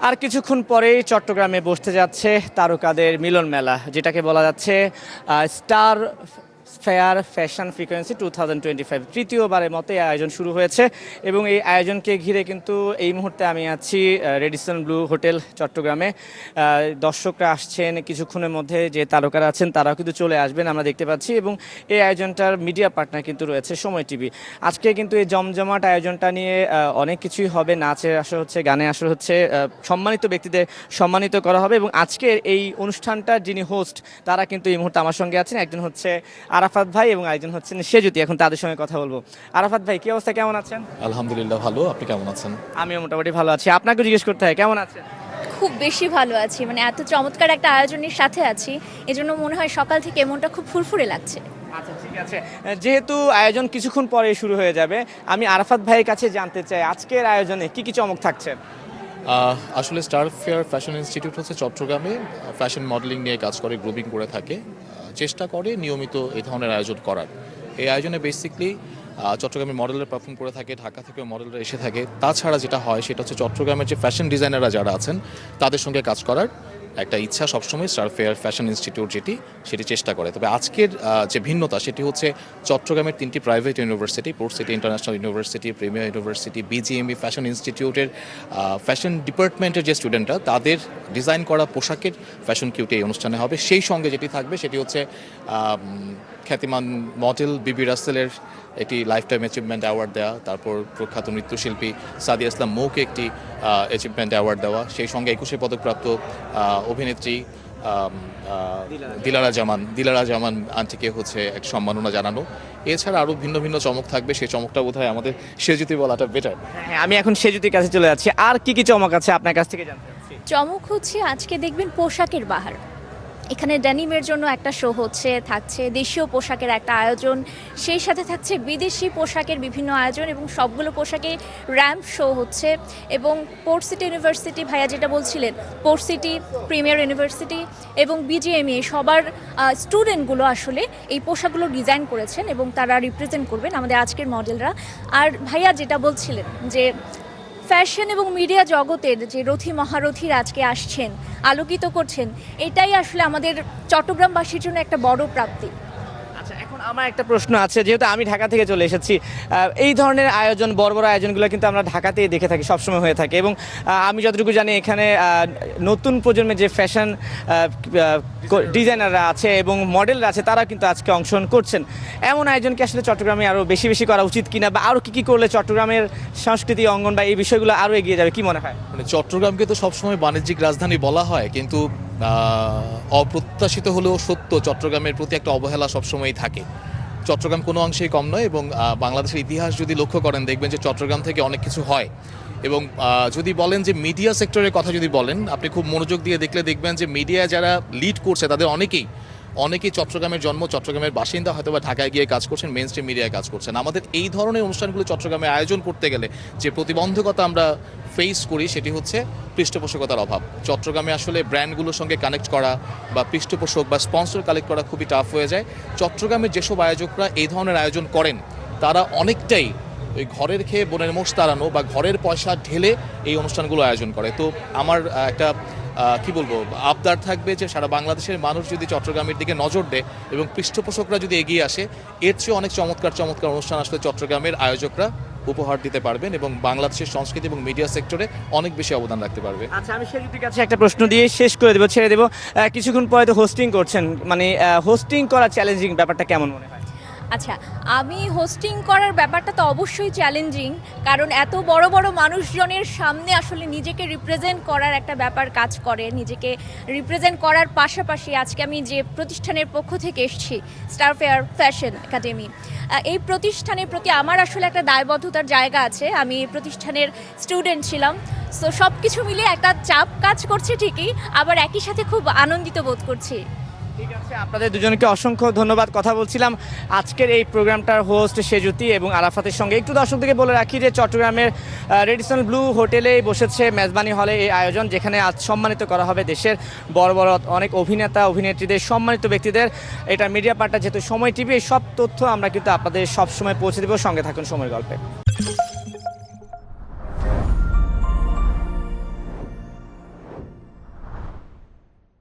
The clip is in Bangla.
আর কিছুক্ষণ পরেই চট্টগ্রামে বসতে যাচ্ছে তারকাদের মিলন মেলা, যেটাকে বলা যাচ্ছে স্টার ফেয়ার ফ্যাশন ফ্রিকোয়েন্সি 2025। তৃতীয়বারের মতো এই আয়োজন শুরু হয়েছে এবং এই আয়োজনকে ঘিরে কিন্তু এই মুহূর্তে আমি আছি রেডিসন ব্লু হোটেল চট্টগ্রামে। দর্শকরা আসছেন, কিছুক্ষণের মধ্যে যে তারকারা আছেন তারাও কিন্তু চলে আসবেন আমরা দেখতে পাচ্ছি, এবং এই আয়োজনটার মিডিয়া পার্টনার কিন্তু রয়েছে সময় টিভি। আজকে কিন্তু এই জমজমাট আয়োজনটা নিয়ে অনেক কিছুই হবে, নাচের আসর হচ্ছে, গানে আসর হচ্ছে, সম্মানিত ব্যক্তিদের সম্মানিত করা হবে। এবং আজকের এই অনুষ্ঠানটার যিনি হোস্ট তারা কিন্তু এই মুহূর্তে আমার সঙ্গে আছেন, একজন হচ্ছে আরাফাত ভাই এবং একজন হচ্ছেন সেজুতি। এখন তাদের সঙ্গে কথা বলবো। আরাফাত ভাই, কি অবস্থা, কেমন আছেন? আলহামদুলিল্লাহ ভালো, আপনি কেমন আছেন? আমিও মোটামুটি ভালো আছি। আপনাকে জিজ্ঞেস করতে হয় কেমন আছেন? খুব বেশি ভালো আছি, মানে এত চমৎকার একটা আয়োজনের সাথে আছি, এজন্য মনে হয় সকাল থেকে মনটা খুব ফুরফুরে লাগছে। আচ্ছা, ঠিক আছে। যেহেতু আয়োজন কিছুক্ষণ পরে শুরু হয়ে যাবে, আমি আরাফাত ভাইয়ের কাছে জানতে চাই আজকের আয়োজনে কি কি চমক থাকছে। আসলে স্টার ফেয়ার ফ্যাশন ইনস্টিটিউট হচ্ছে চট্টগ্রামে ফ্যাশন মডেলিং নিয়ে কাজ করে, গ্রুপিং করে থাকে, চেষ্টা করে নিয়মিত এই ধরনের আয়োজন করার। এই আয়োজনে বেসিকলি চট্টগ্রামের মডেলরা পারফর্ম করে থাকে, ঢাকা থেকেও মডেলরা এসে থাকে। তাছাড়া যেটা হয় সেটা হচ্ছে চট্টগ্রামের যে ফ্যাশন ডিজাইনাররা যারা আছেন তাদের সঙ্গে কাজ করার একটা ইচ্ছা সবসময় স্টার ফেয়ার ফ্যাশন ইনস্টিটিউট সেটি চেষ্টা করে। তবে আজকের যে ভিন্নতা সেটি হচ্ছে চট্টগ্রামের 3টি private university, port city international university, premier university, BGME fashion ইনস্টিটিউটের ফ্যাশন ডিপার্টমেন্টের যে স্টুডেন্টরা তাদের ডিজাইন করা পোশাকের ফ্যাশন কিউটি এই অনুষ্ঠানে হবে। সেই সঙ্গে যেটি থাকবে সেটি হচ্ছে খ্যাতিমান মডেল বিবি রাসেলের একটি লাইফ টাইম অ্যাচিভমেন্ট অ্যাওয়ার্ড দেওয়া, তারপর প্রখ্যাত নৃত্যশিল্পী সাদিয়া ইসলাম মৌকে একটি অ্যাচিভমেন্ট অ্যাওয়ার্ড দেওয়া, সেই সঙ্গে 21শে পদকপ্রাপ্ত অভিনেত্রী দিলারা জামান আন্টিকে হচ্ছে এক সম্মাননা জানানো। এছাড়া আরও ভিন্ন ভিন্ন চমক থাকবে, সেই চমকটা বোধহয় আমাদের সেজুতি বলাটা বেটার। হ্যাঁ, আমি এখন সেজুতির কাছে চলে যাচ্ছি। আর কি কি চমক আছে আপনার কাছ থেকে জানতে চাচ্ছি। চমক হচ্ছে আজকে দেখবেন পোশাকের বাহার, এখানে ড্যানিমের জন্য একটা শো হচ্ছে, থাকছে দেশীয় পোশাকের একটা আয়োজন, সেই সাথে থাকছে বিদেশি পোশাকের বিভিন্ন আয়োজন, এবং সবগুলো পোশাকে র্যাম্প শো হচ্ছে। এবং পোর্ট সিটি ইউনিভার্সিটি, ভাইয়া যেটা বলছিলেন, পোর্ট সিটি, প্রিমিয়ার ইউনিভার্সিটি এবং বিজিএমইএ সবার স্টুডেন্টগুলো আসলে এই পোশাকগুলো ডিজাইন করেছেন এবং তারা রিপ্রেজেন্ট করবেন আমাদের আজকের মডেলরা। আর ভাইয়া যেটা বলছিলেন যে ফ্যাশন এবং মিডিয়া জগতের যে রথী মহারথীরা আজকে আসছেন, আলোকিত করছেন, এটাই আসলে আমাদের চট্টগ্রামবাসীর জন্য একটা বড় প্রাপ্তি। আচ্ছা, এখন আমার একটা প্রশ্ন আছে, যেহেতু আমি ঢাকা থেকে চলে এসেছি, এই ধরনের আয়োজন, বড় বড় আয়োজনগুলো কিন্তু আমরা ঢাকাতেই দেখে থাকি, সবসময় হয়ে থাকে। এবং আমি যতটুকু জানি এখানে নতুন প্রজন্মের যে ফ্যাশন ডিজাইনাররা আছে এবং মডেলরা আছে তারা কিন্তু আজকে অংশগ্রহণ করছেন। এমন আয়োজনকে আসলে চট্টগ্রামে আরও বেশি বেশি করা উচিত কিনা, বা আরও কী করলে চট্টগ্রামের সংস্কৃতি অঙ্গন বা এই বিষয়গুলো আরও এগিয়ে যাবে, কি মনে হয়? মানে চট্টগ্রামকে তো সবসময় বাণিজ্যিক রাজধানী বলা হয়, কিন্তু অপ্রত্যাশিত হলেও সত্য, চট্টগ্রামের প্রতি একটা অবহেলা সবসময়ই থাকে। চট্টগ্রাম কোনো অংশেই কম নয়, এবং বাংলাদেশের ইতিহাস যদি লক্ষ্য করেন দেখবেন যে চট্টগ্রাম থেকে অনেক কিছু হয়। এবং যদি বলেন যে মিডিয়া সেক্টরের কথা যদি বলেন, আপনি খুব মনোযোগ দিয়ে দেখলে দেখবেন যে মিডিয়া যারা লিড করছে তাদের অনেকেই চট্টগ্রামের জন্ম, চট্টগ্রামের বাসিন্দা, হয়তো বা ঢাকায় গিয়ে কাজ করছেন, মেইন স্ট্রিম মিডিয়ায় কাজ করছেন। আমাদের এই ধরনের অনুষ্ঠানগুলো চট্টগ্রামে আয়োজন করতে গেলে যে প্রতিবন্ধকতা আমরা ফেস করি সেটি হচ্ছে পৃষ্ঠপোষকতার অভাব। চট্টগ্রামে আসলে ব্র্যান্ডগুলোর সঙ্গে কানেক্ট করা বা পৃষ্ঠপোষক বা স্পন্সর কালেক্ট করা খুবই টাফ হয়ে যায়। চট্টগ্রামের যেসব আয়োজকরা এই ধরনের আয়োজন করেন তারা অনেকটাই ওই ঘরের খেয়ে বনের মোষ তাড়ানো বা ঘরের পয়সা ঢেলে এই অনুষ্ঠানগুলো আয়োজন করে। তো আমার একটা কি বলবো, আবদার থাকবে যে সারা বাংলাদেশের মানুষ যদি চট্টগ্রামের দিকে নজর দেয় এবং পৃষ্ঠপোষকরা যদি এগিয়ে আসে, এর চেয়ে অনেক চমৎকার চমৎকার অনুষ্ঠান আসলে চট্টগ্রামের আয়োজকরা উপহার দিতে পারবেন এবং বাংলাদেশের সংস্কৃতি এবং মিডিয়া সেক্টরে অনেক বেশি অবদান রাখতে পারবে। আচ্ছা, আমি সেজুতির কাছে একটা প্রশ্ন দিয়ে শেষ করে দেবো, ছেড়ে দেবো। কিছুক্ষণ পরে তো হোস্টিং করছেন, মানে হোস্টিং করা চ্যালেঞ্জিং ব্যাপারটা কেমন মনে হয়? আচ্ছা, আমি হোস্টিং করার ব্যাপারটা তো অবশ্যই চ্যালেঞ্জিং, কারণ এত বড় বড় মানুষজনের সামনে আসলে নিজেকে রিপ্রেজেন্ট করার একটা ব্যাপার কাজ করে। নিজেকে রিপ্রেজেন্ট করার পাশাপাশি আজকে আমি যে প্রতিষ্ঠানের পক্ষ থেকে এসেছি, স্টার ফেয়ার ফ্যাশন একাডেমি, এই প্রতিষ্ঠানের প্রতি আমার আসলে একটা দায়বদ্ধতার জায়গা আছে। আমি এই প্রতিষ্ঠানের স্টুডেন্ট ছিলাম, সো সব কিছু মিলে একটা চাপ কাজ করছে ঠিকই, আবার একই সাথে খুব আনন্দিত বোধ করছি। ঠিক আছে, আপনাদের দুজনকে অসংখ্য ধন্যবাদ। কথা বলছিলাম আজকের এই প্রোগ্রামটার হোস্ট সেজুতি এবং আরাফাতের সঙ্গে। একটু দর্শকদেরকে বলে রাখি যে চট্টগ্রামের রেডিসন ব্লু হোটেলে বসেছে মেজবানি হলে এই আয়োজন, যেখানে আজ সম্মানিত করা হবে দেশের বড় বড় অনেক অভিনেতা অভিনেত্রীদের, সম্মানিত ব্যক্তিদের। এটা মিডিয়া পার্টনার যেহেতু সময় টিভি, এই সব তথ্য আমরা কিন্তু আপনাদের সবসময় পৌঁছে দেবো। সঙ্গে থাকুন সময়ের গল্পে।